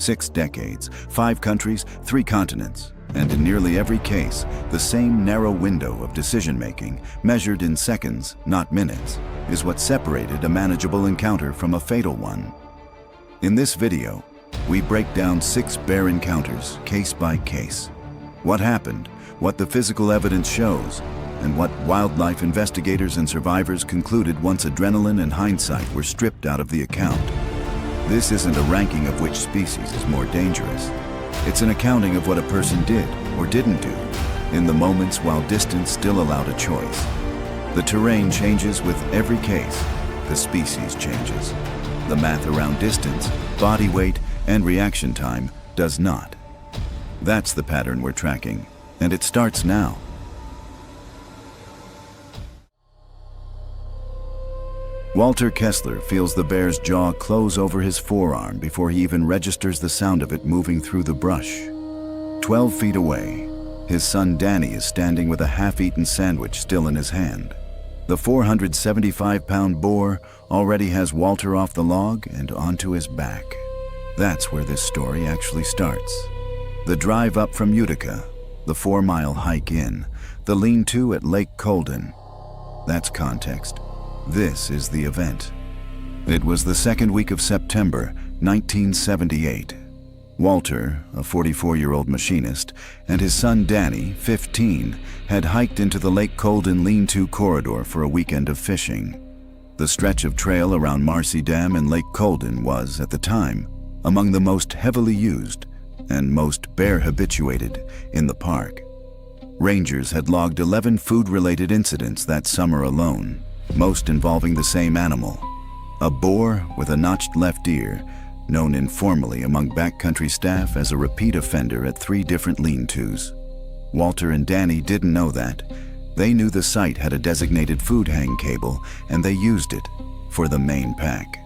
6 decades, 5 countries, 3 continents, and in nearly every case, the same narrow window of decision-making, measured in seconds, not minutes, is what separated a manageable encounter from a fatal one. In this video, we break down 6 bear encounters, case by case. What happened, what the physical evidence shows, and what wildlife investigators and survivors concluded once adrenaline and hindsight were stripped out of the account. This isn't a ranking of which species is more dangerous. It's an accounting of what a person did or didn't do in the moments while distance still allowed a choice. The terrain changes with every case. The species changes. The math around distance, body weight, and reaction time does not. That's the pattern we're tracking, and it starts now. Walter Kessler feels the bear's jaw close over his forearm before he even registers the sound of it moving through the brush. 12 feet away, his son Danny is standing with a half-eaten sandwich still in his hand. The 475-pound boar already has Walter off the log and onto his back. That's where this story actually starts. The drive up from Utica, the 4-mile hike in, the lean-to at Lake Colden. That's context. This is the event. It was the second week of September, 1978. Walter, a 44-year-old machinist, and his son Danny, 15, had hiked into the Lake Colden lean-to corridor for a weekend of fishing. The stretch of trail around Marcy Dam and Lake Colden was, at the time, among the most heavily used and most bear-habituated in the park. Rangers had logged 11 food-related incidents that summer alone, most involving the same animal, a boar with a notched left ear, known informally among backcountry staff as a repeat offender at 3 different lean-tos. Walter and Danny didn't know that. They knew the site had a designated food hang cable, and they used it for the main pack.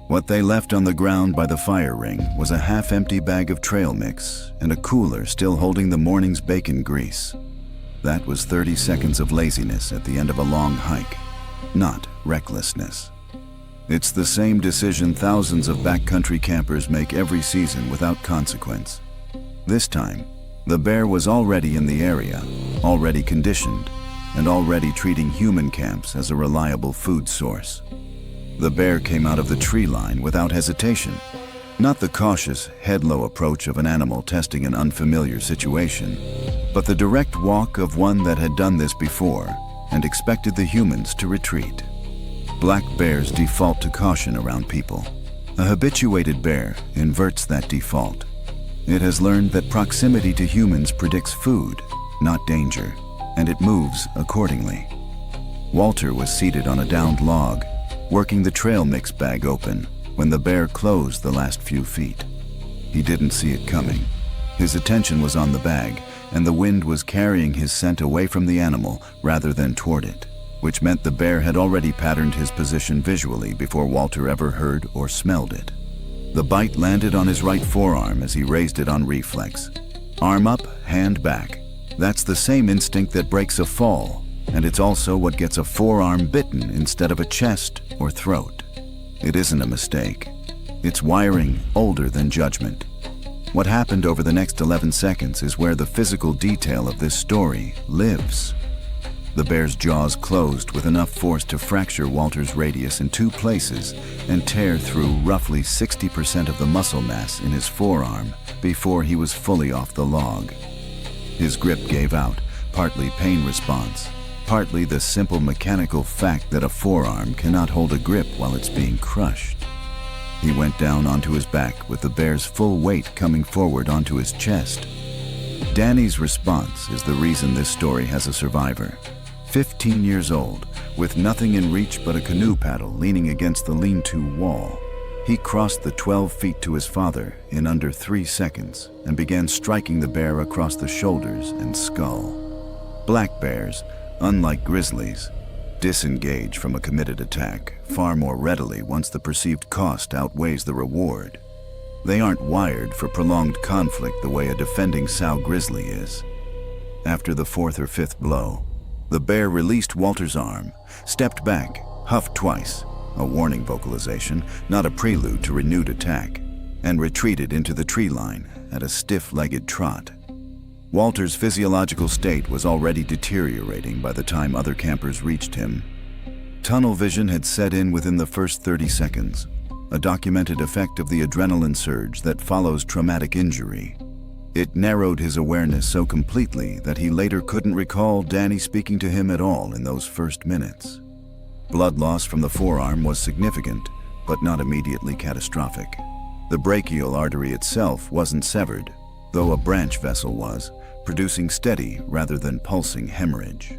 What they left on the ground by the fire ring was a half-empty bag of trail mix and a cooler still holding the morning's bacon grease. That was 30 seconds of laziness at the end of a long hike, not recklessness. It's the same decision thousands of backcountry campers make every season without consequence. This time, the bear was already in the area, already conditioned, and already treating human camps as a reliable food source. The bear came out of the tree line without hesitation, not the cautious, head-low approach of an animal testing an unfamiliar situation, but the direct walk of one that had done this before and expected the humans to retreat. Black bears default to caution around people. A habituated bear inverts that default. It has learned that proximity to humans predicts food, not danger, and it moves accordingly. Walter was seated on a downed log, working the trail mix bag open when the bear closed the last few feet. He didn't see it coming. His attention was on the bag, and the wind was carrying his scent away from the animal rather than toward it, which meant the bear had already patterned his position visually before Walter ever heard or smelled it. The bite landed on his right forearm as he raised it on reflex. Arm up, hand back. That's the same instinct that breaks a fall, and it's also what gets a forearm bitten instead of a chest or throat. It isn't a mistake. It's wiring older than judgment. What happened over the next 11 seconds is where the physical detail of this story lives. The bear's jaws closed with enough force to fracture Walter's radius in 2 places and tear through roughly 60% of the muscle mass in his forearm before he was fully off the log. His grip gave out, partly pain response, partly the simple mechanical fact that a forearm cannot hold a grip while it's being crushed. He went down onto his back with the bear's full weight coming forward onto his chest. Danny's response is the reason this story has a survivor. 15 years old, with nothing in reach but a canoe paddle leaning against the lean-to wall, he crossed the 12 feet to his father in under 3 seconds and began striking the bear across the shoulders and skull. Black bears, unlike grizzlies, disengage from a committed attack far more readily once the perceived cost outweighs the reward. They aren't wired for prolonged conflict the way a defending sow grizzly is. After the 4th or 5th blow, the bear released Walter's arm, stepped back, huffed twice, a warning vocalization, not a prelude to renewed attack, and retreated into the tree line at a stiff-legged trot. Walter's physiological state was already deteriorating by the time other campers reached him. Tunnel vision had set in within the first 30 seconds, a documented effect of the adrenaline surge that follows traumatic injury. It narrowed his awareness so completely that he later couldn't recall Danny speaking to him at all in those first minutes. Blood loss from the forearm was significant, but not immediately catastrophic. The brachial artery itself wasn't severed, though a branch vessel was, producing steady rather than pulsing hemorrhage.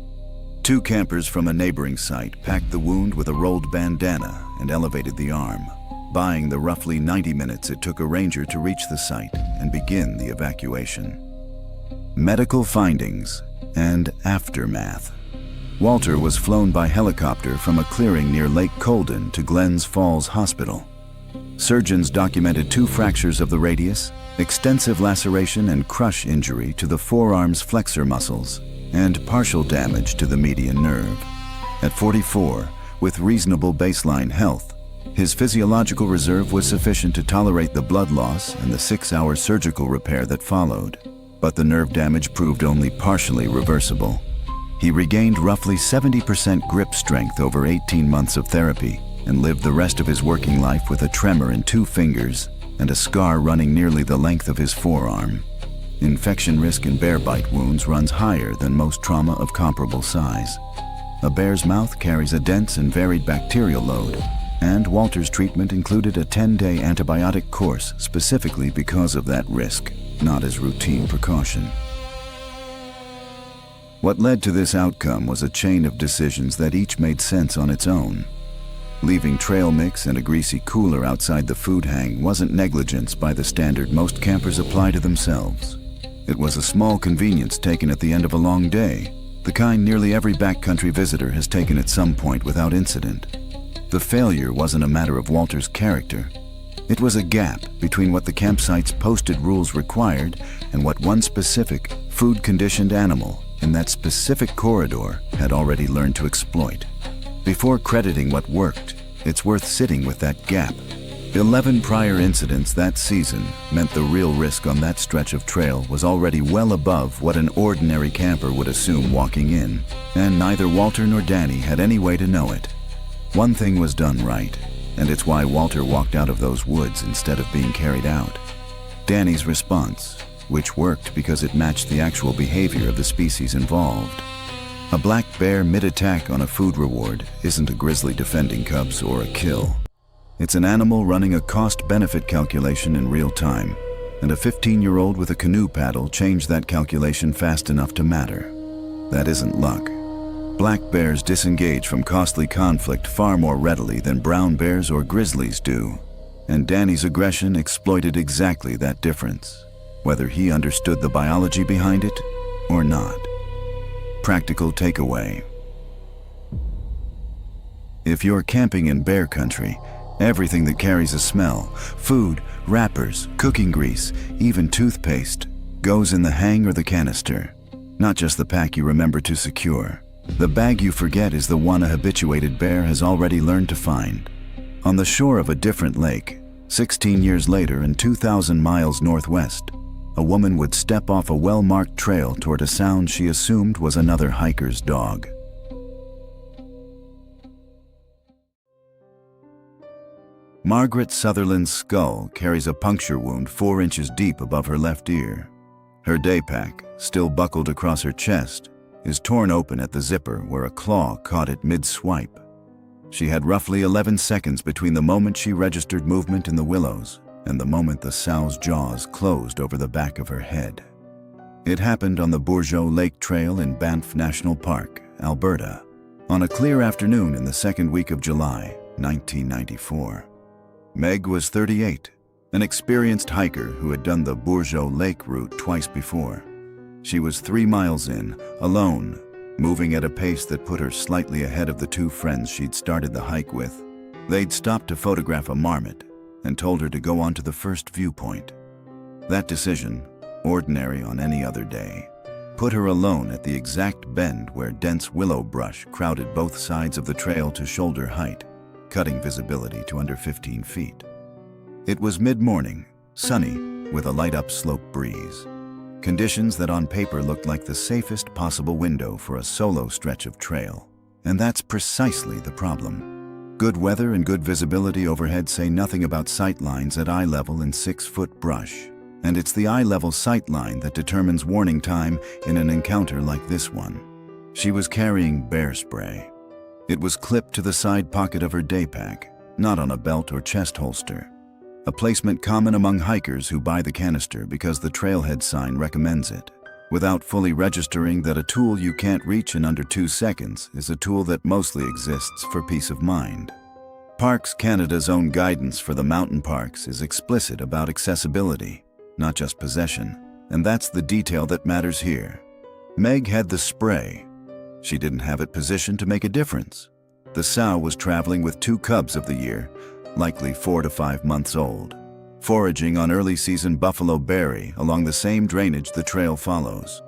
2 campers from a neighboring site packed the wound with a rolled bandana and elevated the arm, buying the roughly 90 minutes it took a ranger to reach the site and begin the evacuation. Medical findings and aftermath. Walter was flown by helicopter from a clearing near Lake Colden to Glens Falls Hospital. Surgeons documented 2 fractures of the radius, extensive laceration and crush injury to the forearm's flexor muscles, and partial damage to the median nerve. At 44, with reasonable baseline health, his physiological reserve was sufficient to tolerate the blood loss and the 6-hour surgical repair that followed, but the nerve damage proved only partially reversible. He regained roughly 70% grip strength over 18 months of therapy and lived the rest of his working life with a tremor in 2 fingers and a scar running nearly the length of his forearm. Infection risk in bear bite wounds runs higher than most trauma of comparable size. A bear's mouth carries a dense and varied bacterial load, and Walter's treatment included a 10-day antibiotic course specifically because of that risk, not as routine precaution. What led to this outcome was a chain of decisions that each made sense on its own. Leaving trail mix and a greasy cooler outside the food hang wasn't negligence by the standard most campers apply to themselves. It was a small convenience taken at the end of a long day, the kind nearly every backcountry visitor has taken at some point without incident. The failure wasn't a matter of Walter's character. It was a gap between what the campsite's posted rules required and what one specific, food-conditioned animal in that specific corridor had already learned to exploit. Before crediting what worked, it's worth sitting with that gap. 11 prior incidents that season meant the real risk on that stretch of trail was already well above what an ordinary camper would assume walking in, and neither Walter nor Danny had any way to know it. One thing was done right, and it's why Walter walked out of those woods instead of being carried out. Danny's response, which worked because it matched the actual behavior of the species involved. A black bear mid-attack on a food reward isn't a grizzly defending cubs or a kill. It's an animal running a cost-benefit calculation in real time, and a 15-year-old with a canoe paddle changed that calculation fast enough to matter. That isn't luck. Black bears disengage from costly conflict far more readily than brown bears or grizzlies do, and Danny's aggression exploited exactly that difference, whether he understood the biology behind it or not. Practical takeaway. If you're camping in bear country, everything that carries a smell, food, wrappers, cooking grease, even toothpaste, goes in the hang or the canister. Not just the pack you remember to secure. The bag you forget is the one a habituated bear has already learned to find. On the shore of a different lake, 16 years later and 2,000 miles northwest, a woman would step off a well-marked trail toward a sound she assumed was another hiker's dog. Margaret Sutherland's skull carries a puncture wound 4 inches deep above her left ear. Her day pack, still buckled across her chest, is torn open at the zipper where a claw caught it mid-swipe. She had roughly 11 seconds between the moment she registered movement in the willows and the moment the sow's jaws closed over the back of her head. It happened on the Bourgeot Lake Trail in Banff National Park, Alberta, on a clear afternoon in the second week of July, 1994. Meg was 38, an experienced hiker who had done the Bourgeot Lake route twice before. She was 3 miles in, alone, moving at a pace that put her slightly ahead of the 2 friends she'd started the hike with. They'd stopped to photograph a marmot and told her to go on to the first viewpoint. That decision, ordinary on any other day, put her alone at the exact bend where dense willow brush crowded both sides of the trail to shoulder height, cutting visibility to under 15 feet. It was mid-morning, sunny, with a light upslope breeze. Conditions that on paper looked like the safest possible window for a solo stretch of trail. And that's precisely the problem. Good weather and good visibility overhead say nothing about sight lines at eye level in 6-foot brush. And it's the eye level sight line that determines warning time in an encounter like this one. She was carrying bear spray. It was clipped to the side pocket of her day pack, not on a belt or chest holster. A placement common among hikers who buy the canister because the trailhead sign recommends it, without fully registering that a tool you can't reach in under 2 seconds is a tool that mostly exists for peace of mind. Parks Canada's own guidance for the mountain parks is explicit about accessibility, not just possession, and that's the detail that matters here. Meg had the spray. She didn't have it positioned to make a difference. The sow was traveling with 2 cubs of the year, likely 4 to 5 months old, foraging on early season buffalo berry along the same drainage the trail follows.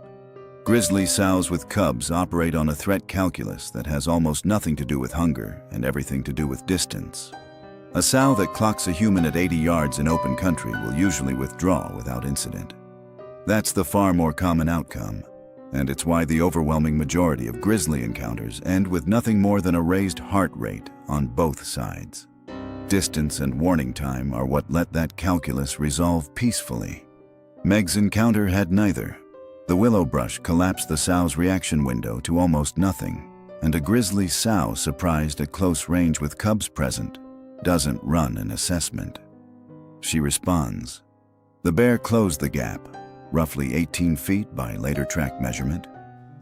Grizzly sows with cubs operate on a threat calculus that has almost nothing to do with hunger and everything to do with distance. A sow that clocks a human at 80 yards in open country will usually withdraw without incident. That's the far more common outcome, and it's why the overwhelming majority of grizzly encounters end with nothing more than a raised heart rate on both sides. Distance and warning time are what let that calculus resolve peacefully. Meg's encounter had neither. The willow brush collapsed the sow's reaction window to almost nothing, and a grizzly sow surprised at close range with cubs present doesn't run an assessment. She responds. The bear closed the gap, roughly 18 feet by later track measurement,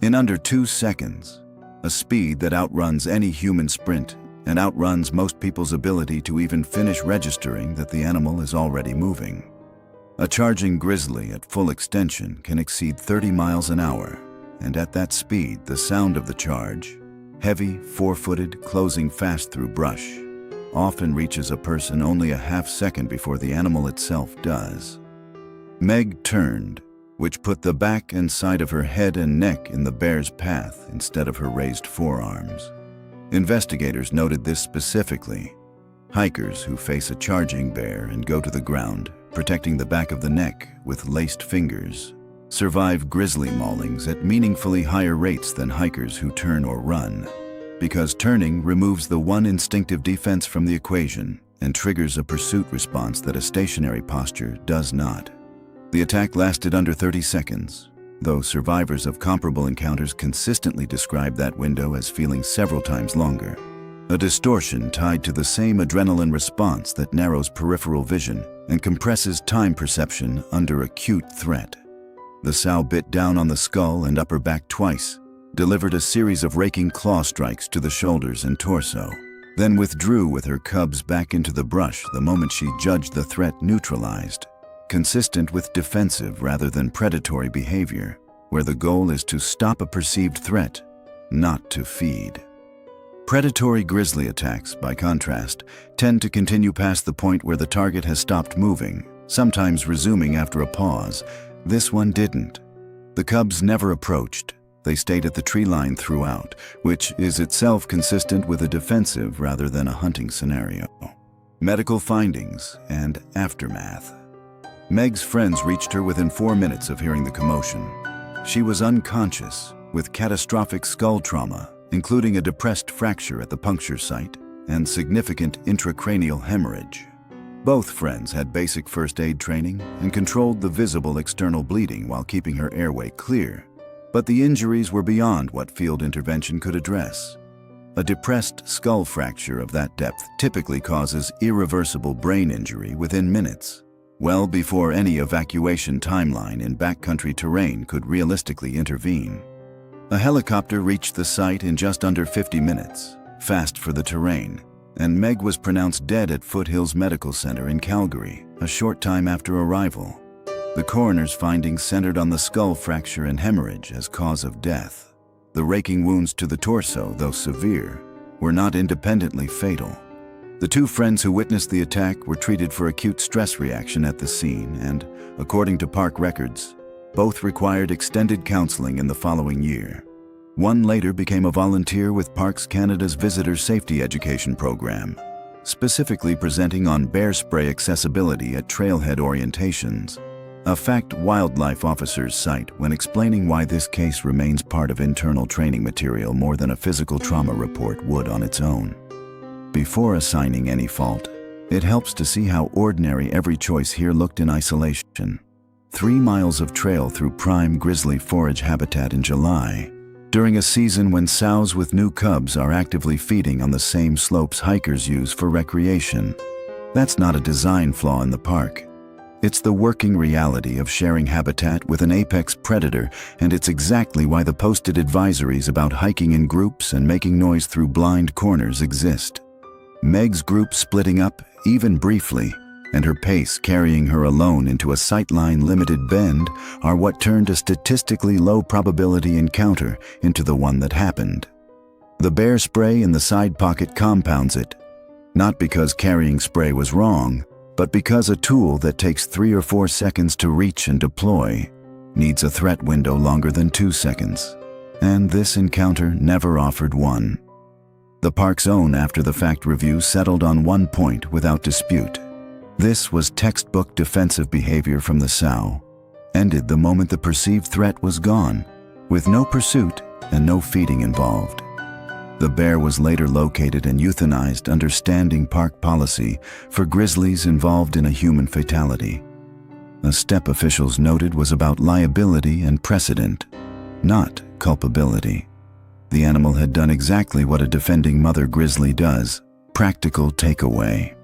in under 2 seconds, a speed that outruns any human sprint and outruns most people's ability to even finish registering that the animal is already moving. A charging grizzly at full extension can exceed 30 miles an hour, and at that speed, the sound of the charge, heavy, 4-footed, closing fast through brush, often reaches a person only a half second before the animal itself does. Meg turned, which put the back and side of her head and neck in the bear's path instead of her raised forearms. Investigators noted this specifically. Hikers who face a charging bear and go to the ground, protecting the back of the neck with laced fingers, survive grizzly maulings at meaningfully higher rates than hikers who turn or run, because turning removes the one instinctive defense from the equation and triggers a pursuit response that a stationary posture does not. The attack lasted under 30 seconds, though survivors of comparable encounters consistently describe that window as feeling several times longer. A distortion tied to the same adrenaline response that narrows peripheral vision and compresses time perception under acute threat. The sow bit down on the skull and upper back twice, delivered a series of raking claw strikes to the shoulders and torso, then withdrew with her cubs back into the brush the moment she judged the threat neutralized, consistent with defensive rather than predatory behavior, where the goal is to stop a perceived threat, not to feed. Predatory grizzly attacks, by contrast, tend to continue past the point where the target has stopped moving, sometimes resuming after a pause. This one didn't. The cubs never approached. They stayed at the tree line throughout, which is itself consistent with a defensive rather than a hunting scenario. Medical findings and aftermath. Meg's friends reached her within 4 minutes of hearing the commotion. She was unconscious, with catastrophic skull trauma, including a depressed fracture at the puncture site and significant intracranial hemorrhage. Both friends had basic first aid training and controlled the visible external bleeding while keeping her airway clear. But the injuries were beyond what field intervention could address. A depressed skull fracture of that depth typically causes irreversible brain injury within minutes, well before any evacuation timeline in backcountry terrain could realistically intervene. A helicopter reached the site in just under 50 minutes, fast for the terrain, and Meg was pronounced dead at Foothills Medical Center in Calgary a short time after arrival. The coroner's findings centered on the skull fracture and hemorrhage as cause of death. The raking wounds to the torso, though severe, were not independently fatal. The 2 friends who witnessed the attack were treated for acute stress reaction at the scene and, according to park records, both required extended counseling in the following year. One later became a volunteer with Parks Canada's Visitor Safety Education Program, specifically presenting on bear spray accessibility at trailhead orientations, a fact wildlife officers cite when explaining why this case remains part of internal training material more than a physical trauma report would on its own. Before assigning any fault, it helps to see how ordinary every choice here looked in isolation. 3 miles of trail through prime grizzly forage habitat in July, during a season when sows with new cubs are actively feeding on the same slopes hikers use for recreation. That's not a design flaw in the park. It's the working reality of sharing habitat with an apex predator, and it's exactly why the posted advisories about hiking in groups and making noise through blind corners exist. Meg's group splitting up, even briefly, and her pace carrying her alone into a sightline-limited bend are what turned a statistically low probability encounter into the one that happened. The bear spray in the side pocket compounds it, not because carrying spray was wrong, but because a tool that takes 3 or 4 seconds to reach and deploy needs a threat window longer than 2 seconds. And this encounter never offered one. The park's own after-the-fact review settled on one point without dispute. This was textbook defensive behavior from the sow, ended the moment the perceived threat was gone, with no pursuit and no feeding involved. The bear was later located and euthanized under standing park policy for grizzlies involved in a human fatality. A step officials noted was about liability and precedent, not culpability. The animal had done exactly what a defending mother grizzly does, practical takeaway.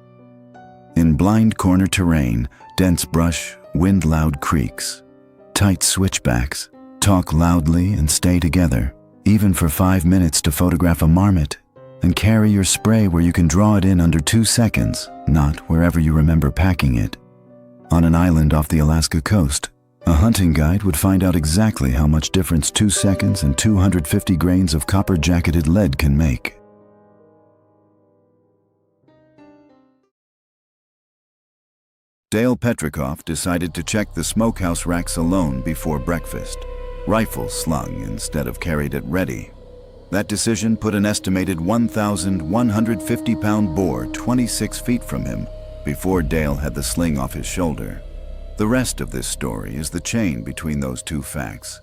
In blind corner terrain, dense brush, wind-loud creeks, tight switchbacks, talk loudly and stay together, even for 5 minutes to photograph a marmot, and carry your spray where you can draw it in under 2 seconds, not wherever you remember packing it. On an island off the Alaska coast, a hunting guide would find out exactly how much difference 2 seconds and 250 grains of copper-jacketed lead can make. Dale Petrikoff decided to check the smokehouse racks alone before breakfast, rifle slung instead of carried at ready. That decision put an estimated 1,150-pound boar 26 feet from him before Dale had the sling off his shoulder. The rest of this story is the chain between those two facts,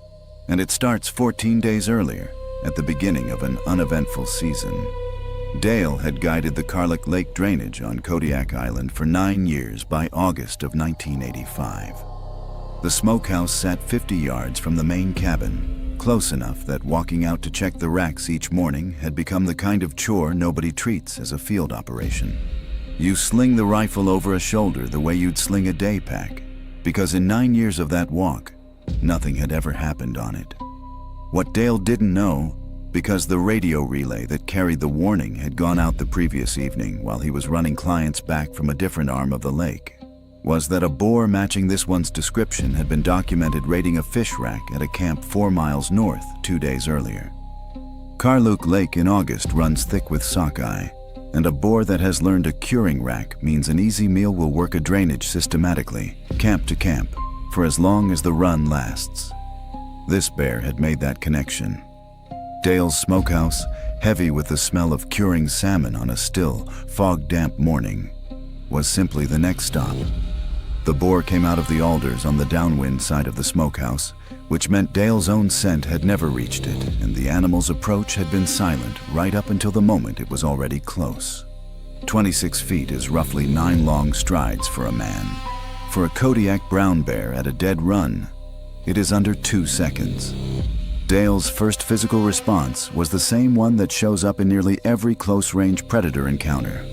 and it starts 14 days earlier, at the beginning of an uneventful season. Dale had guided the Karluk Lake drainage on Kodiak Island for 9 years by August of 1985. The smokehouse sat 50 yards from the main cabin, close enough that walking out to check the racks each morning had become the kind of chore nobody treats as a field operation. You sling the rifle over a shoulder the way you'd sling a day pack, because in 9 years of that walk, nothing had ever happened on it. What Dale didn't know, because the radio relay that carried the warning had gone out the previous evening while he was running clients back from a different arm of the lake, was that a boar matching this one's description had been documented raiding a fish rack at a camp 4 miles north 2 days earlier. Karluk Lake in August runs thick with sockeye, and a boar that has learned a curing rack means an easy meal will work a drainage systematically, camp to camp, for as long as the run lasts. This bear had made that connection. Dale's smokehouse, heavy with the smell of curing salmon on a still, fog-damp morning, was simply the next stop. The boar came out of the alders on the downwind side of the smokehouse, which meant Dale's own scent had never reached it, and the animal's approach had been silent right up until the moment it was already close. 26 feet is roughly 9 long strides for a man. For a Kodiak brown bear at a dead run, it is under 2 seconds. Dale's first physical response was the same one that shows up in nearly every close-range predator encounter.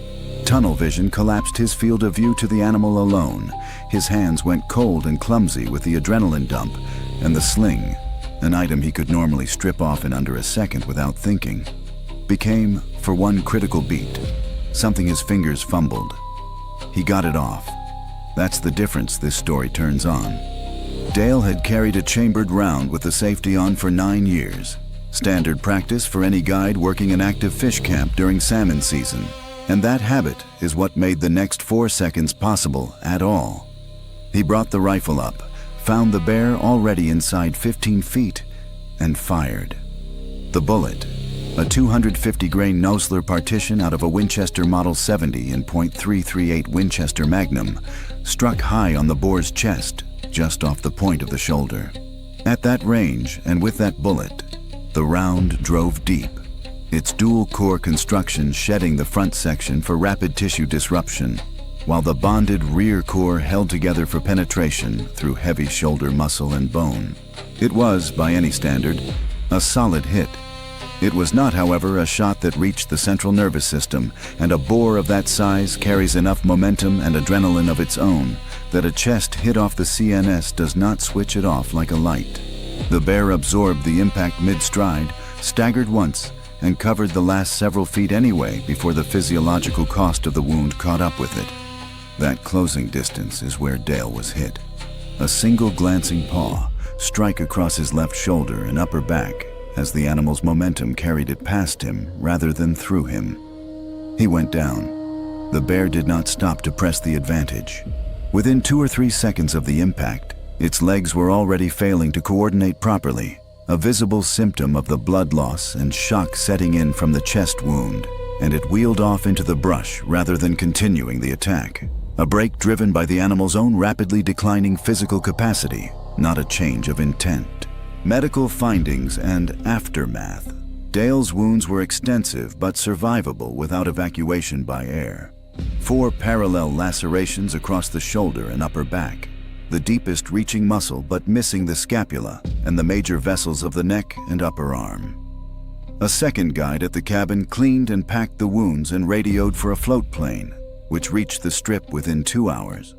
Tunnel vision collapsed his field of view to the animal alone. His hands went cold and clumsy with the adrenaline dump, and the sling, an item he could normally strip off in under a second without thinking, became, for one critical beat, something his fingers fumbled. He got it off. That's the difference this story turns on. Dale had carried a chambered round with the safety on for 9 years, standard practice for any guide working an active fish camp during salmon season, and that habit is what made the next 4 seconds possible at all. He brought the rifle up, found the bear already inside 15 feet, and fired. The bullet, A 250-grain Nosler partition out of a Winchester Model 70 in .338 Winchester Magnum struck high on the boar's chest, just off the point of the shoulder. At that range, and with that bullet, the round drove deep, its dual-core construction shedding the front section for rapid tissue disruption, while the bonded rear core held together for penetration through heavy shoulder muscle and bone. It was, by any standard, a solid hit. It was not, however, a shot that reached the central nervous system, and a bore of that size carries enough momentum and adrenaline of its own that a chest hit off the CNS does not switch it off like a light. The bear absorbed the impact mid-stride, staggered once, and covered the last several feet anyway before the physiological cost of the wound caught up with it. That closing distance is where Dale was hit. A single glancing paw strike across his left shoulder and upper back as the animal's momentum carried it past him rather than through him. He went down. The bear did not stop to press the advantage. Within 2 or 3 seconds of the impact, its legs were already failing to coordinate properly, a visible symptom of the blood loss and shock setting in from the chest wound, and it wheeled off into the brush rather than continuing the attack. A break driven by the animal's own rapidly declining physical capacity, not a change of intent. Medical findings and aftermath. Dale's wounds were extensive but survivable without evacuation by air. 4 parallel lacerations across the shoulder and upper back, the deepest reaching muscle but missing the scapula and the major vessels of the neck and upper arm. A second guide at the cabin cleaned and packed the wounds and radioed for a float plane, which reached the strip within 2 hours.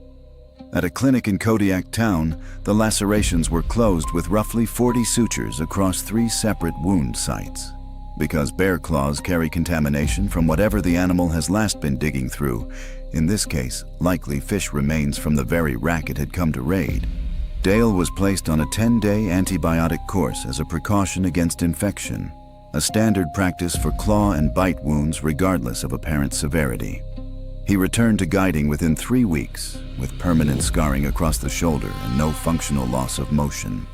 At a clinic in Kodiak town, the lacerations were closed with roughly 40 sutures across 3 separate wound sites. Because bear claws carry contamination from whatever the animal has last been digging through, in this case, likely fish remains from the very rack it had come to raid, Dale was placed on a 10-day antibiotic course as a precaution against infection, a standard practice for claw and bite wounds regardless of apparent severity. He returned to guiding within 3 weeks, with permanent scarring across the shoulder and no functional loss of motion.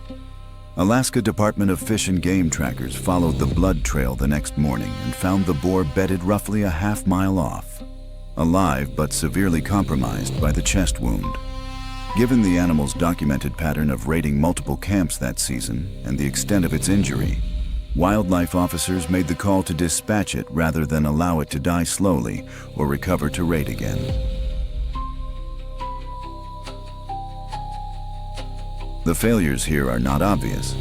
Alaska Department of Fish and Game trackers followed the blood trail the next morning and found the boar bedded roughly a half-mile off, alive but severely compromised by the chest wound. Given the animal's documented pattern of raiding multiple camps that season and the extent of its injury, wildlife officers made the call to dispatch it rather than allow it to die slowly or recover to raid again. The failures here are not obvious.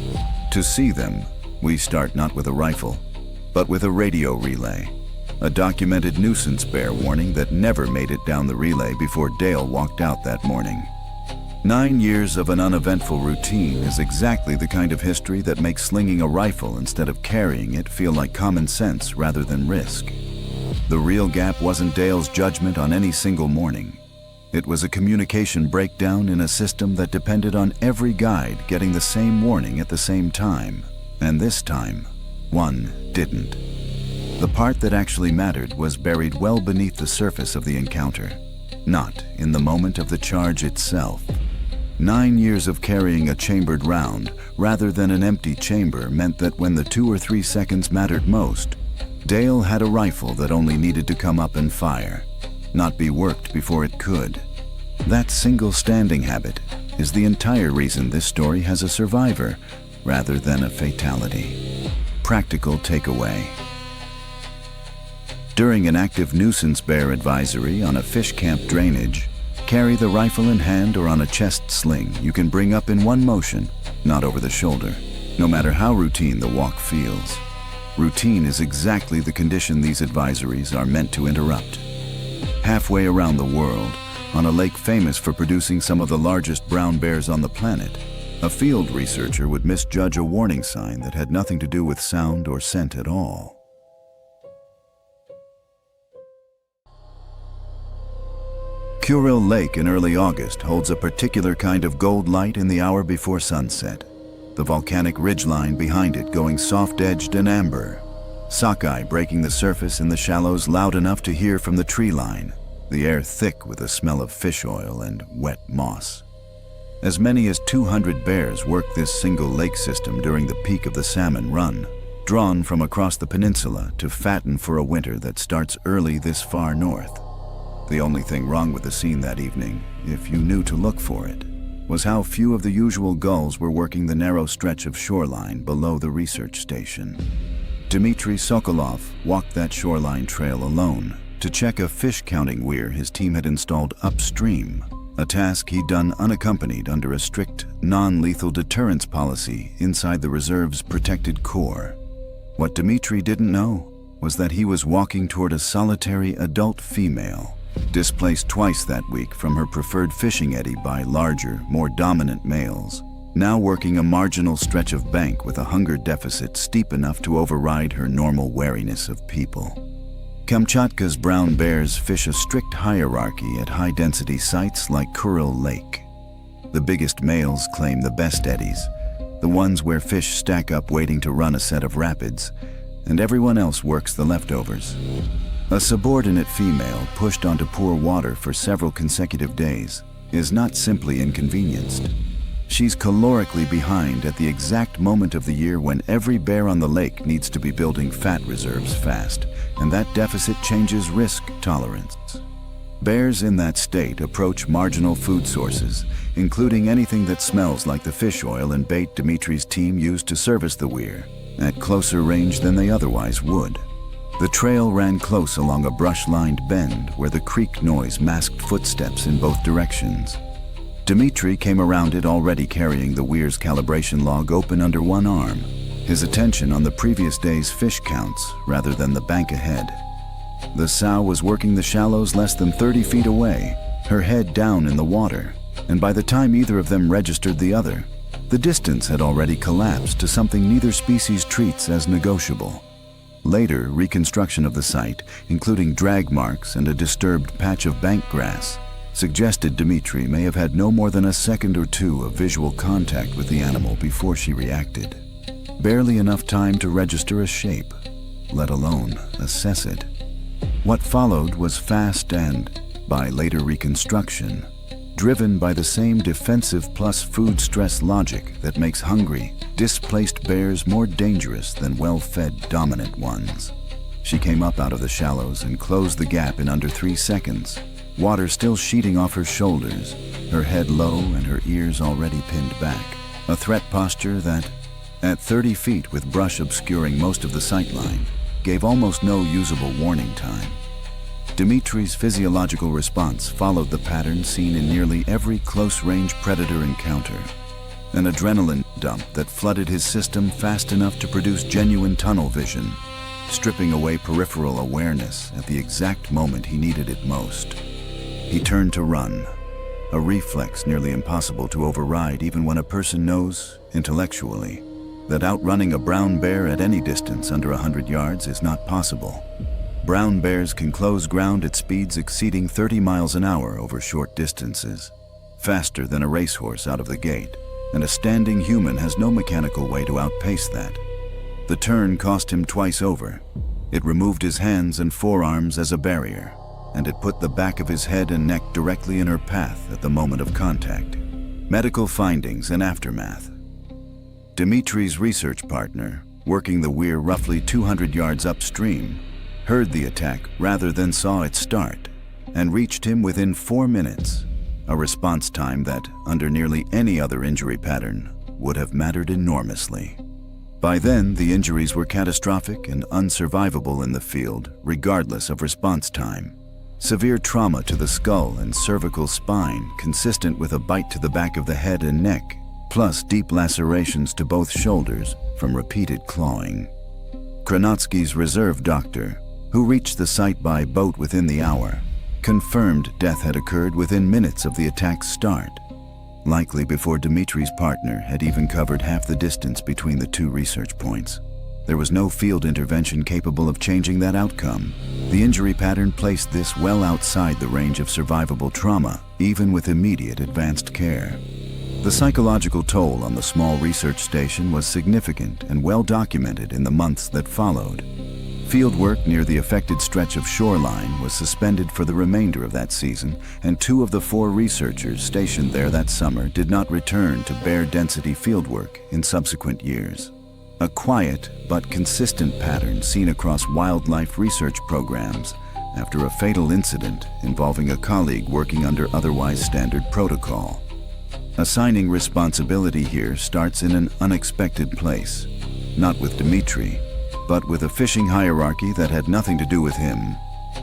To see them, we start not with a rifle, but with a radio relay, a documented nuisance bear warning that never made it down the relay before Dale walked out that morning. 9 years of an uneventful routine is exactly the kind of history that makes slinging a rifle instead of carrying it feel like common sense rather than risk. The real gap wasn't Dale's judgment on any single morning. It was a communication breakdown in a system that depended on every guide getting the same warning at the same time. And this time, one didn't. The part that actually mattered was buried well beneath the surface of the encounter, not in the moment of the charge itself. 9 years of carrying a chambered round rather than an empty chamber meant that when the 2 or 3 seconds mattered most, Dale had a rifle that only needed to come up and fire, not be worked before it could. That single standing habit is the entire reason this story has a survivor rather than a fatality. Practical takeaway. During an active nuisance bear advisory on a fish camp drainage, carry the rifle in hand or on a chest sling you can bring up in one motion, not over the shoulder, no matter how routine the walk feels. Routine is exactly the condition these advisories are meant to interrupt. Halfway around the world, on a lake famous for producing some of the largest brown bears on the planet, a field researcher would misjudge a warning sign that had nothing to do with sound or scent at all. Kuril Lake in early August holds a particular kind of gold light in the hour before sunset, the volcanic ridgeline behind it going soft-edged and amber, sockeye breaking the surface in the shallows loud enough to hear from the tree line, the air thick with the smell of fish oil and wet moss. As many as 200 bears work this single lake system during the peak of the salmon run, drawn from across the peninsula to fatten for a winter that starts early this far north. The only thing wrong with the scene that evening, if you knew to look for it, was how few of the usual gulls were working the narrow stretch of shoreline below the research station. Dmitry Sokolov walked that shoreline trail alone to check a fish-counting weir his team had installed upstream, a task he'd done unaccompanied under a strict, non-lethal deterrence policy inside the reserve's protected core. What Dmitry didn't know was that he was walking toward a solitary adult female, displaced twice that week from her preferred fishing eddy by larger, more dominant males, now working a marginal stretch of bank with a hunger deficit steep enough to override her normal wariness of people. Kamchatka's brown bears fish a strict hierarchy at high-density sites like Kuril Lake. The biggest males claim the best eddies, the ones where fish stack up waiting to run a set of rapids, and everyone else works the leftovers. A subordinate female pushed onto poor water for several consecutive days is not simply inconvenienced. She's calorically behind at the exact moment of the year when every bear on the lake needs to be building fat reserves fast, and that deficit changes risk tolerance. Bears in that state approach marginal food sources, including anything that smells like the fish oil and bait Dmitry's team used to service the weir, at closer range than they otherwise would. The trail ran close along a brush-lined bend where the creak noise masked footsteps in both directions. Dmitry came around it already carrying the weir's calibration log open under one arm, his attention on the previous day's fish counts rather than the bank ahead. The sow was working the shallows less than 30 feet away, her head down in the water, and by the time either of them registered the other, the distance had already collapsed to something neither species treats as negotiable. Later, reconstruction of the site, including drag marks and a disturbed patch of bank grass, suggested Dmitry may have had no more than a second or two of visual contact with the animal before she reacted. Barely enough time to register a shape, let alone assess it. What followed was fast and, by later reconstruction, driven by the same defensive plus food stress logic that makes hungry, displaced bears more dangerous than well-fed dominant ones. She came up out of the shallows and closed the gap in under 3 seconds, water still sheeting off her shoulders, her head low and her ears already pinned back, a threat posture that, at 30 feet with brush obscuring most of the sightline, gave almost no usable warning time. Dmitry's physiological response followed the pattern seen in nearly every close-range predator encounter, an adrenaline dump that flooded his system fast enough to produce genuine tunnel vision, stripping away peripheral awareness at the exact moment he needed it most. He turned to run, a reflex nearly impossible to override even when a person knows, intellectually, that outrunning a brown bear at any distance under 100 yards is not possible. Brown bears can close ground at speeds exceeding 30 miles an hour over short distances, faster than a racehorse out of the gate, and a standing human has no mechanical way to outpace that. The turn cost him twice over. It removed his hands and forearms as a barrier, and it put the back of his head and neck directly in her path at the moment of contact. Medical findings and aftermath. Dmitry's research partner, working the weir roughly 200 yards upstream, heard the attack rather than saw it start, and reached him within 4 minutes, a response time that, under nearly any other injury pattern, would have mattered enormously. By then, the injuries were catastrophic and unsurvivable in the field, regardless of response time. Severe trauma to the skull and cervical spine, consistent with a bite to the back of the head and neck, plus deep lacerations to both shoulders from repeated clawing. Kranotsky's reserve doctor, who reached the site by boat within the hour, confirmed death had occurred within minutes of the attack's start, likely before Dmitry's partner had even covered half the distance between the two research points. There was no field intervention capable of changing that outcome. The injury pattern placed this well outside the range of survivable trauma, even with immediate advanced care. The psychological toll on the small research station was significant and well documented in the months that followed. Fieldwork near the affected stretch of shoreline was suspended for the remainder of that season, and 2 of the 4 researchers stationed there that summer did not return to bear density fieldwork in subsequent years. a quiet but consistent pattern seen across wildlife research programs after a fatal incident involving a colleague working under otherwise standard protocol. Assigning responsibility here starts in an unexpected place, not with Dimitri, but with a fishing hierarchy that had nothing to do with him.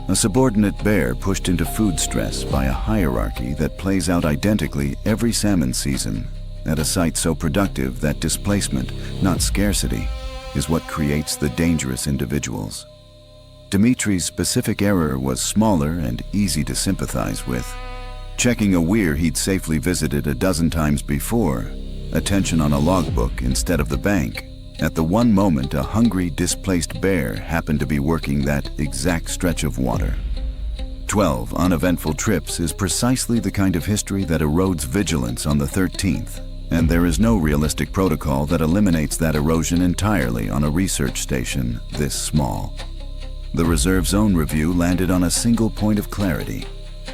A subordinate bear pushed into food stress by a hierarchy that plays out identically every salmon season at a site so productive that displacement, not scarcity, is what creates the dangerous individuals. Dimitri's specific error was smaller and easy to sympathize with. Checking a weir he'd safely visited a dozen times before, attention on a logbook instead of the bank. At the one moment a hungry, displaced bear happened to be working that exact stretch of water. 12 uneventful trips is precisely the kind of history that erodes vigilance on the 13th, and there is no realistic protocol that eliminates that erosion entirely on a research station this small. The reserve zone review landed on a single point of clarity: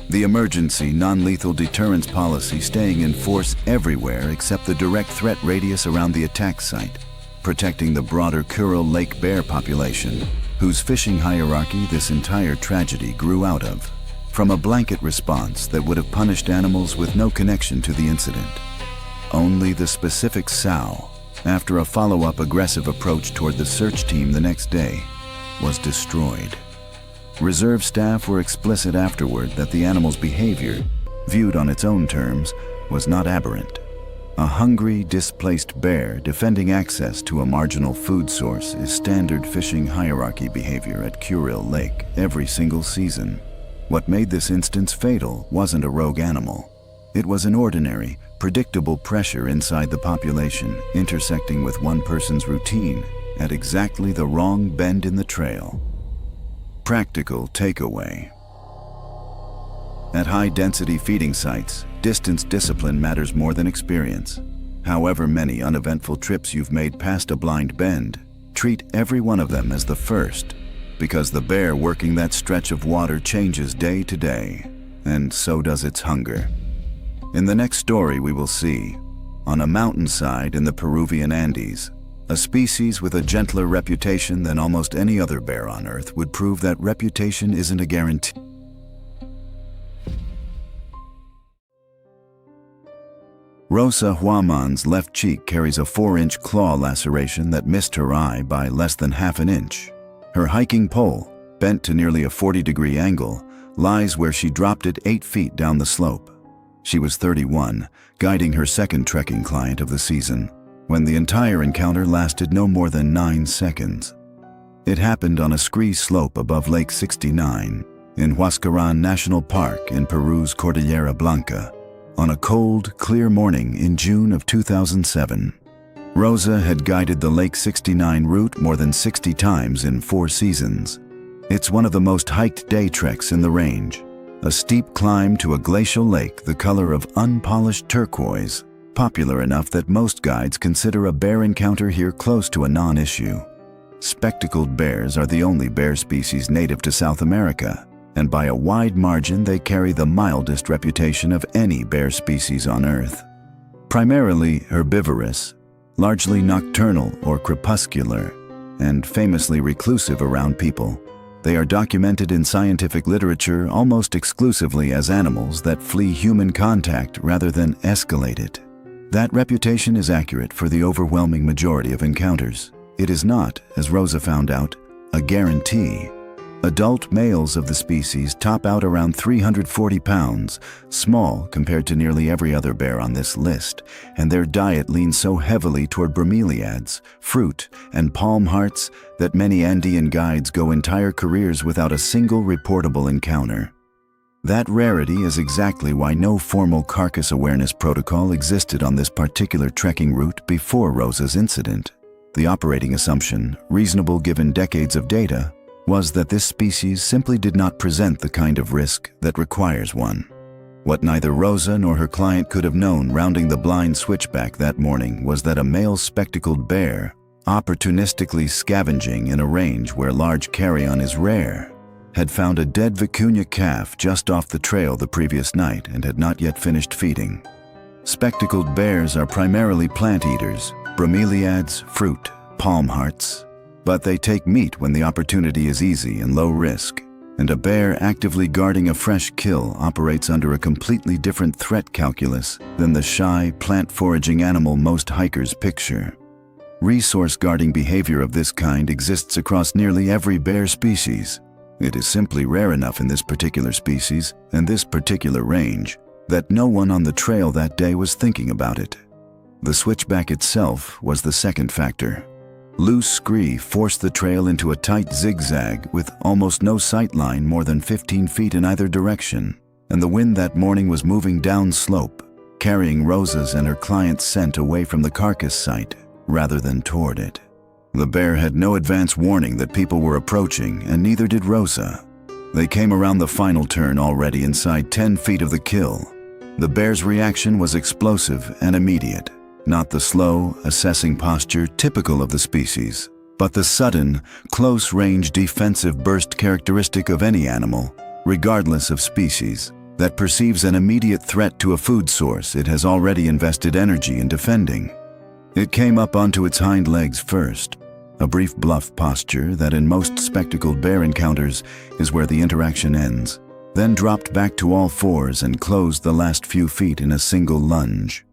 the emergency non-lethal deterrence policy staying in force everywhere except the direct threat radius around the attack site, protecting the broader Kuril Lake bear population, whose fishing hierarchy this entire tragedy grew out of, from a blanket response that would have punished animals with no connection to the incident. Only the specific sow, after a follow-up aggressive approach toward the search team the next day, was destroyed. Reserve staff were explicit afterward that the animal's behavior, viewed on its own terms, was not aberrant. A hungry, displaced bear defending access to a marginal food source is standard fishing hierarchy behavior at Kuril Lake every single season. What made this instance fatal wasn't a rogue animal. It was an ordinary, predictable pressure inside the population intersecting with one person's routine at exactly the wrong bend in the trail. Practical takeaway. At high-density feeding sites, distance discipline matters more than experience. However many uneventful trips you've made past a blind bend, treat every one of them as the first, because the bear working that stretch of water changes day to day, and so does its hunger. In the next story we will see, on a mountainside in the Peruvian Andes, a species with a gentler reputation than almost any other bear on Earth would prove that reputation isn't a guarantee. Rosa Huaman's left cheek carries a 4-inch claw laceration that missed her eye by less than half an inch. Her hiking pole, bent to nearly a 40-degree angle, lies where she dropped it 8 feet down the slope. She was 31, guiding her second trekking client of the season, when the entire encounter lasted no more than 9 seconds. It happened on a scree slope above Lake 69, in Huascarán National Park in Peru's Cordillera Blanca, on a cold, clear morning in June of 2007. Rosa had guided the Lake 69 route more than 60 times in 4 seasons. It's one of the most hiked day treks in the range, a steep climb to a glacial lake the color of unpolished turquoise, popular enough that most guides consider a bear encounter here close to a non-issue. Spectacled bears are the only bear species native to South America, and by a wide margin they carry the mildest reputation of any bear species on Earth. Primarily herbivorous, largely nocturnal or crepuscular, and famously reclusive around people, they are documented in scientific literature almost exclusively as animals that flee human contact rather than escalate it. That reputation is accurate for the overwhelming majority of encounters. It is not, as Rosa found out, a guarantee. Adult males of the species top out around 340 pounds, small compared to nearly every other bear on this list, and their diet leans so heavily toward bromeliads, fruit, and palm hearts that many Andean guides go entire careers without a single reportable encounter. That rarity is exactly why no formal carcass awareness protocol existed on this particular trekking route before Rosa's incident. The operating assumption, reasonable given decades of data, was that this species simply did not present the kind of risk that requires one. What neither Rosa nor her client could have known rounding the blind switchback that morning was that a male spectacled bear, opportunistically scavenging in a range where large carrion is rare, had found a dead vicuña calf just off the trail the previous night and had not yet finished feeding. Spectacled bears are primarily plant eaters, bromeliads, fruit, palm hearts, but they take meat when the opportunity is easy and low risk, and a bear actively guarding a fresh kill operates under a completely different threat calculus than the shy, plant-foraging animal most hikers picture. Resource-guarding behavior of this kind exists across nearly every bear species. It is simply rare enough in this particular species and this particular range that no one on the trail that day was thinking about it. The switchback itself was the second factor. Loose scree forced the trail into a tight zigzag with almost no sight line more than 15 feet in either direction, and the wind that morning was moving down slope, carrying Rosa's and her client's scent away from the carcass site rather than toward it. The bear had no advance warning that people were approaching, and neither did Rosa. They came around the final turn already inside 10 feet of the kill. The bear's reaction was explosive and immediate. Not the slow, assessing posture typical of the species, but the sudden, close-range defensive burst characteristic of any animal, regardless of species, that perceives an immediate threat to a food source it has already invested energy in defending. It came up onto its hind legs first, a brief bluff posture that in most spectacled bear encounters is where the interaction ends, then dropped back to all fours and closed the last few feet in a single lunge.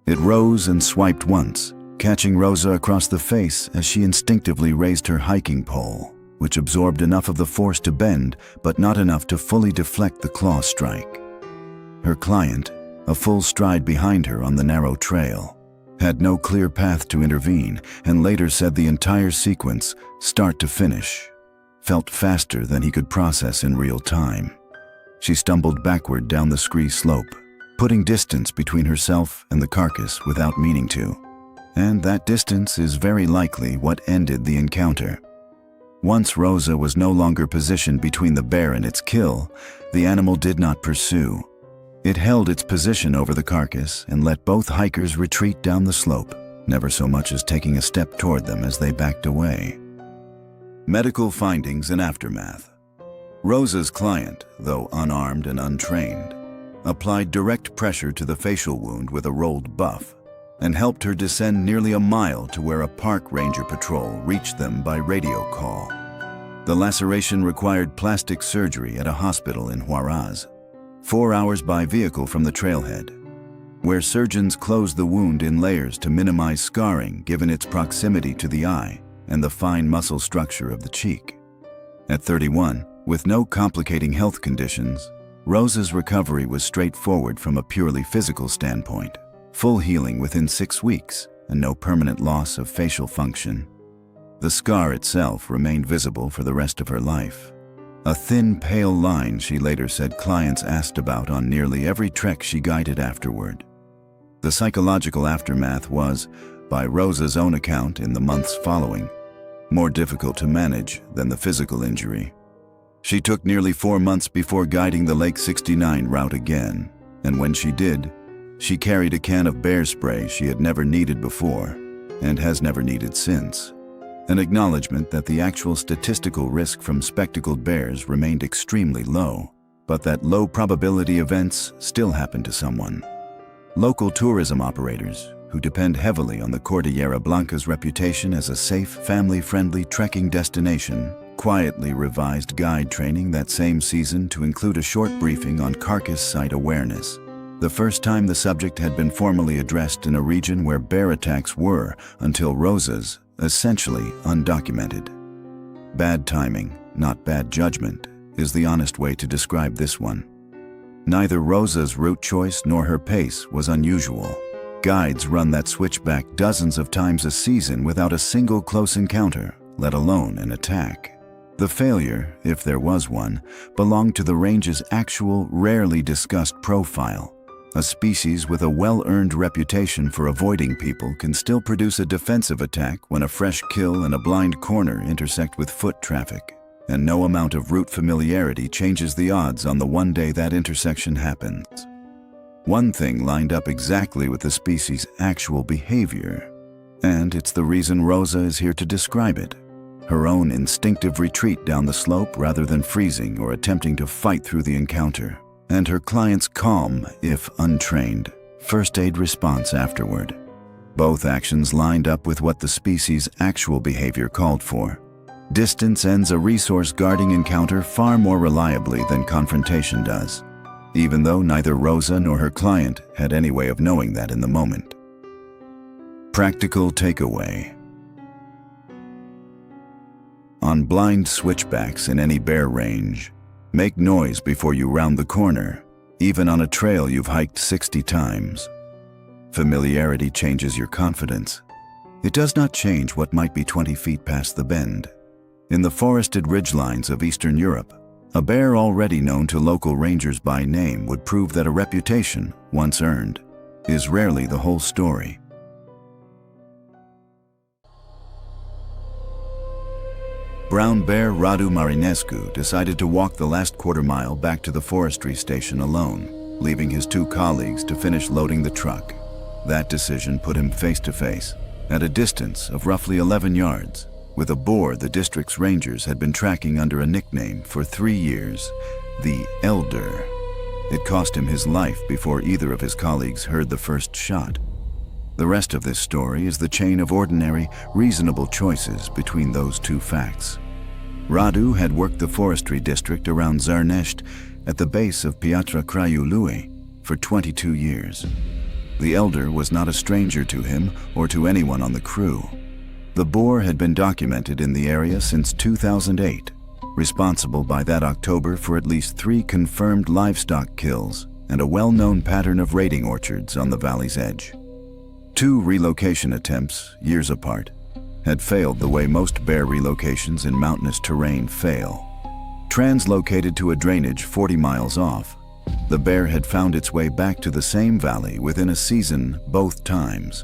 It rose and swiped once, catching Rosa across the face as she instinctively raised her hiking pole, which absorbed enough of the force to bend, but not enough to fully deflect the claw strike. Her client, a full stride behind her on the narrow trail, had no clear path to intervene, and later said the entire sequence, start to finish, felt faster than he could process in real time. She stumbled backward down the scree slope, putting distance between herself and the carcass without meaning to, and that distance is very likely what ended the encounter. Once Rosa was no longer positioned between the bear and its kill, the animal did not pursue. It held its position over the carcass and let both hikers retreat down the slope, never so much as taking a step toward them as they backed away. Medical findings and aftermath. Rosa's client, though unarmed and untrained, applied direct pressure to the facial wound with a rolled buff and helped her descend nearly a mile to where a park ranger patrol reached them by radio call. The laceration required plastic surgery at a hospital in Huascarán, 4 hours by vehicle from the trailhead, where surgeons closed the wound in layers to minimize scarring given its proximity to the eye and the fine muscle structure of the cheek. At 31, with no complicating health conditions, Rosa's recovery was straightforward from a purely physical standpoint, full healing within 6 weeks and no permanent loss of facial function. The scar itself remained visible for the rest of her life. A thin, pale line she later said clients asked about on nearly every trek she guided afterward. The psychological aftermath was, by Rosa's own account in the months following, more difficult to manage than the physical injury. She took nearly 4 months before guiding the Lake 69 route again, and when she did, she carried a can of bear spray she had never needed before and has never needed since. An acknowledgement that the actual statistical risk from spectacled bears remained extremely low, but that low probability events still happen to someone. Local tourism operators, who depend heavily on the Cordillera Blanca's reputation as a safe, family-friendly trekking destination, quietly revised guide training that same season to include a short briefing on carcass site awareness, the first time the subject had been formally addressed in a region where bear attacks were, until Rosa's, essentially undocumented. Bad timing, not bad judgment, is the honest way to describe this one. Neither Rosa's route choice nor her pace was unusual. Guides run that switchback dozens of times a season without a single close encounter, let alone an attack. The failure, if there was one, belonged to the range's actual, rarely discussed profile. A species with a well-earned reputation for avoiding people can still produce a defensive attack when a fresh kill and a blind corner intersect with foot traffic, and no amount of route familiarity changes the odds on the one day that intersection happens. One thing lined up exactly with the species' actual behavior, and it's the reason Rosa is here to describe it. Her own instinctive retreat down the slope rather than freezing or attempting to fight through the encounter, and her client's calm, if untrained, first aid response afterward. Both actions lined up with what the species' actual behavior called for. Distance ends a resource-guarding encounter far more reliably than confrontation does, even though neither Rosa nor her client had any way of knowing that in the moment. Practical takeaway. On blind switchbacks in any bear range, make noise before you round the corner, even on a trail you've hiked 60 times. Familiarity changes your confidence. It does not change what might be 20 feet past the bend. In the forested ridgelines of Eastern Europe, a bear already known to local rangers by name would prove that a reputation, once earned, is rarely the whole story. Brown bear Radu Marinescu decided to walk the last quarter mile back to the forestry station alone, leaving his 2 colleagues to finish loading the truck. That decision put him face to face, at a distance of roughly 11 yards, with a boar the district's rangers had been tracking under a nickname for 3 years, the Elder. It cost him his life before either of his colleagues heard the first shot. The rest of this story is the chain of ordinary, reasonable choices between those 2 facts. Radu had worked the forestry district around Zarnești at the base of Piatra Craiului Lui for 22 years. The Elder was not a stranger to him or to anyone on the crew. The boar had been documented in the area since 2008, responsible by that October for at least 3 confirmed livestock kills and a well-known pattern of raiding orchards on the valley's edge. 2 relocation attempts, years apart, had failed the way most bear relocations in mountainous terrain fail. Translocated to a drainage 40 miles off, the bear had found its way back to the same valley within a season both times.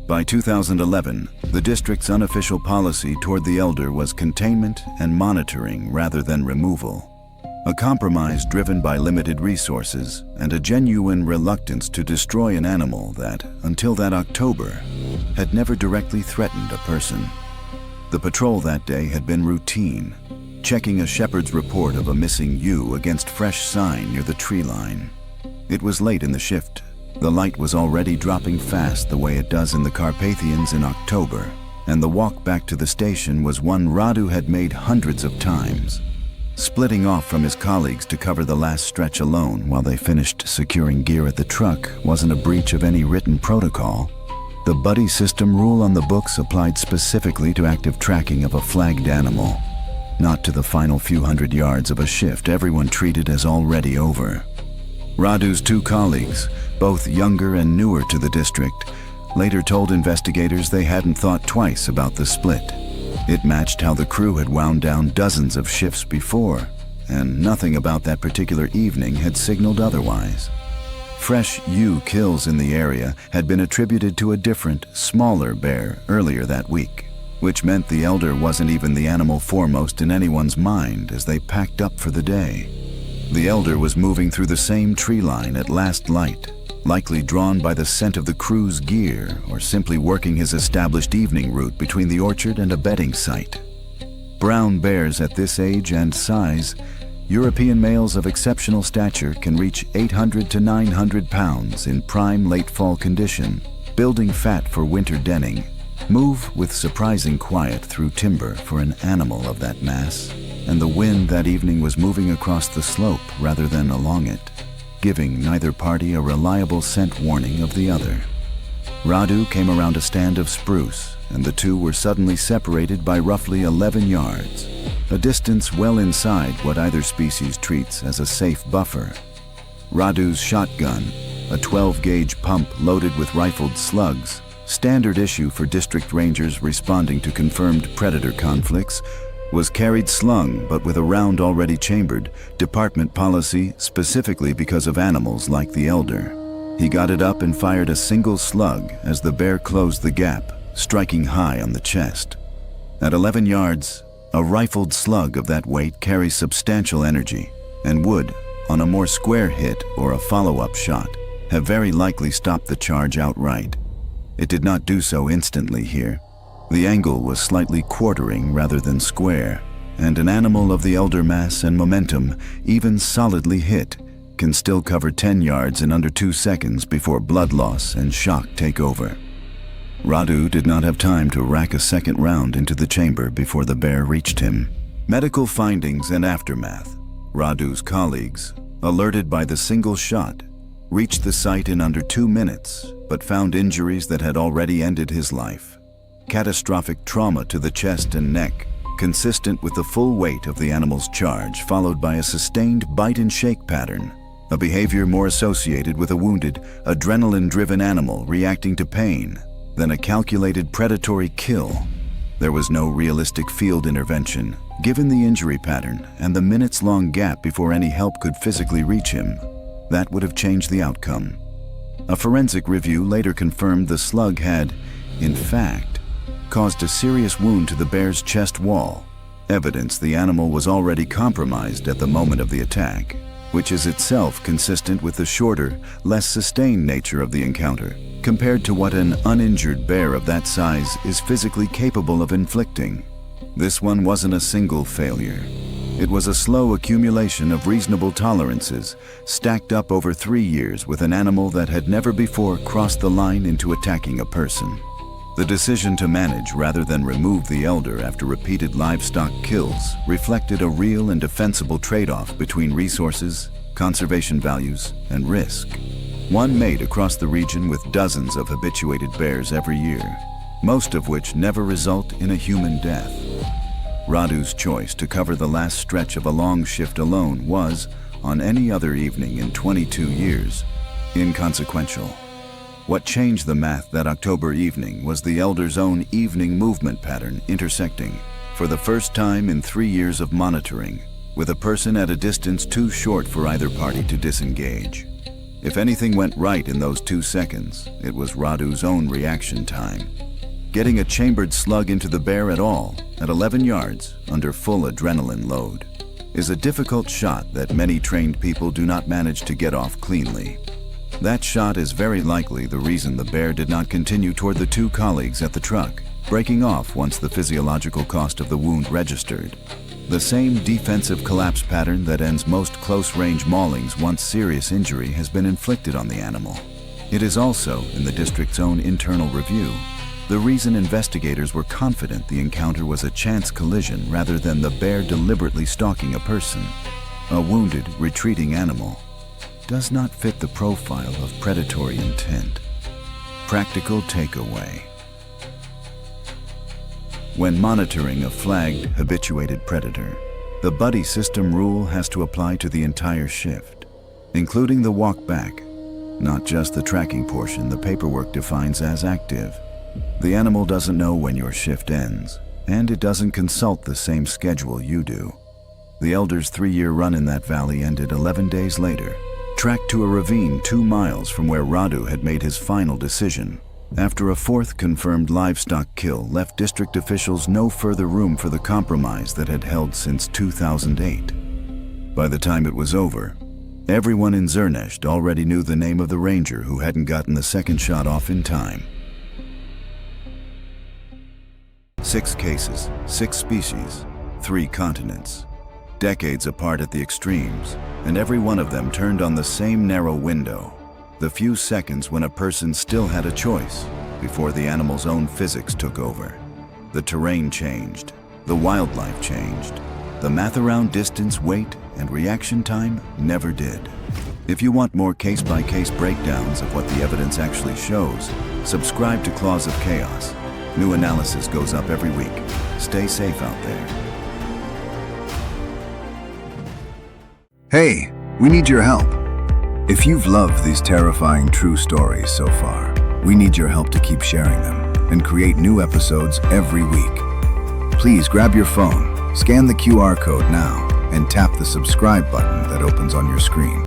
By 2011, the district's unofficial policy toward the Elder was containment and monitoring rather than removal. A compromise driven by limited resources and a genuine reluctance to destroy an animal that, until that October, had never directly threatened a person. The patrol that day had been routine, checking a shepherd's report of a missing ewe against fresh sign near the tree line. It was late in the shift. The light was already dropping fast the way it does in the Carpathians in October, and the walk back to the station was one Radu had made hundreds of times. Splitting off from his colleagues to cover the last stretch alone while they finished securing gear at the truck wasn't a breach of any written protocol. The buddy system rule on the books applied specifically to active tracking of a flagged animal, not to the final few hundred yards of a shift everyone treated as already over. Radu's 2 colleagues, both younger and newer to the district, later told investigators they hadn't thought twice about the split. It matched how the crew had wound down dozens of shifts before, and nothing about that particular evening had signaled otherwise. Fresh ewe kills in the area had been attributed to a different, smaller bear earlier that week, which meant the Elder wasn't even the animal foremost in anyone's mind as they packed up for the day. The Elder was moving through the same tree line at last light, likely drawn by the scent of the crew's gear or simply working his established evening route between the orchard and a bedding site. Brown bears at this age and size, European males of exceptional stature can reach 800 to 900 pounds in prime late fall condition, building fat for winter denning, move with surprising quiet through timber for an animal of that mass, and the wind that evening was moving across the slope rather than along it, giving neither party a reliable scent warning of the other. Radu came around a stand of spruce, and the 2 were suddenly separated by roughly 11 yards, a distance well inside what either species treats as a safe buffer. Radu's shotgun, a 12-gauge pump loaded with rifled slugs, standard issue for district rangers responding to confirmed predator conflicts, was carried slung but with a round already chambered, department policy specifically because of animals like the Elder. He got it up and fired a single slug as the bear closed the gap, striking high on the chest. At 11 yards, a rifled slug of that weight carries substantial energy and would, on a more square hit or a follow-up shot, have very likely stopped the charge outright. It did not do so instantly here. The angle was slightly quartering rather than square, and an animal of the Elder mass and momentum, even solidly hit, can still cover 10 yards in under 2 seconds before blood loss and shock take over. Radu did not have time to rack a second round into the chamber before the bear reached him. Medical findings and aftermath. Radu's colleagues, alerted by the single shot, reached the site in under 2 minutes, but found injuries that had already ended his life. Catastrophic trauma to the chest and neck, consistent with the full weight of the animal's charge, followed by a sustained bite-and-shake pattern, a behavior more associated with a wounded, adrenaline-driven animal reacting to pain than a calculated predatory kill. There was no realistic field intervention, given the injury pattern and the minutes-long gap before any help could physically reach him. That would have changed the outcome. A forensic review later confirmed the slug had, in fact, caused a serious wound to the bear's chest wall, evidence the animal was already compromised at the moment of the attack, which is itself consistent with the shorter, less sustained nature of the encounter, compared to what an uninjured bear of that size is physically capable of inflicting. This one wasn't a single failure. It was a slow accumulation of reasonable tolerances, stacked up over 3 years with an animal that had never before crossed the line into attacking a person. The decision to manage rather than remove the elder after repeated livestock kills reflected a real and defensible trade-off between resources, conservation values, and risk. One made across the region with dozens of habituated bears every year, most of which never result in a human death. Radu's choice to cover the last stretch of a long shift alone was, on any other evening in 22 years, inconsequential. What changed the math that October evening was the elder's own evening movement pattern intersecting, for the first time in 3 years of monitoring, with a person at a distance too short for either party to disengage. If anything went right in those 2 seconds, it was Radu's own reaction time. Getting a chambered slug into the bear at all, at 11 yards, under full adrenaline load, is a difficult shot that many trained people do not manage to get off cleanly. That shot is very likely the reason the bear did not continue toward the 2 colleagues at the truck, breaking off once the physiological cost of the wound registered. The same defensive collapse pattern that ends most close-range maulings once serious injury has been inflicted on the animal. It is also, in the district's own internal review, the reason investigators were confident the encounter was a chance collision rather than the bear deliberately stalking a person. A wounded, retreating animal does not fit the profile of predatory intent. Practical takeaway. When monitoring a flagged, habituated predator, the buddy system rule has to apply to the entire shift, including the walk back, not just the tracking portion the paperwork defines as active. The animal doesn't know when your shift ends, and it doesn't consult the same schedule you do. The elder's 3-year run in that valley ended 11 days later, tracked to a ravine 2 miles from where Radu had made his final decision, after a 4th confirmed livestock kill left district officials no further room for the compromise that had held since 2008. By the time it was over, everyone in Zernest already knew the name of the ranger who hadn't gotten the second shot off in time. 6 cases, 6 species, 3 continents, decades apart at the extremes, and every one of them turned on the same narrow window, the few seconds when a person still had a choice before the animal's own physics took over. The terrain changed, the wildlife changed, the math around distance, weight, and reaction time never did. If you want more case-by-case breakdowns of what the evidence actually shows, subscribe to Claws of Chaos. New analysis goes up every week. Stay safe out there. Hey, we need your help. If you've loved these terrifying true stories so far, we need your help to keep sharing them and create new episodes every week. Please grab your phone, scan the QR code now, and tap the subscribe button that opens on your screen.